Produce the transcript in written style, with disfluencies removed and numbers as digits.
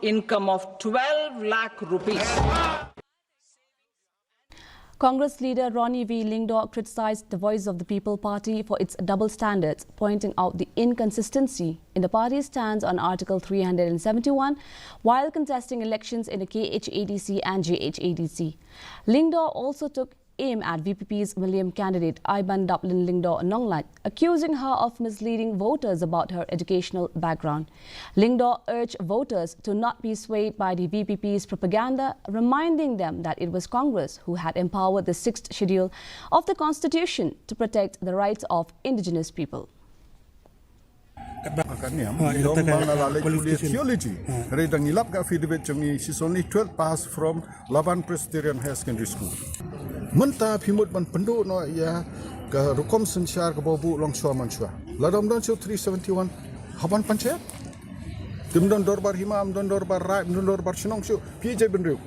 income of 12 lakh rupees. Congress leader Ronnie V. Lingdor criticized the Voice of the People party for its double standards, pointing out the inconsistency in the party's stance on Article 371 while contesting elections in the KHADC and JHADC. Lingdor also took aim at VPP's William candidate Iban Dublin Lingdor Nonglat, accusing her of misleading voters about her educational background. Lingdor urged voters to not be swayed by the VPP's propaganda, reminding them that it was Congress who had empowered the 6th schedule of the Constitution to protect the rights of indigenous people. Theology. She's only 12 pass from Laban Presbyterian High Secondary School. Menta pimut ban penduk no ya ke rukom sensyar ke bobu longshua mansua. Ladam don 371 haban panchayat. Timdon dorbar himam don dorbar rai don dorbar sinong syu PJ benriuk.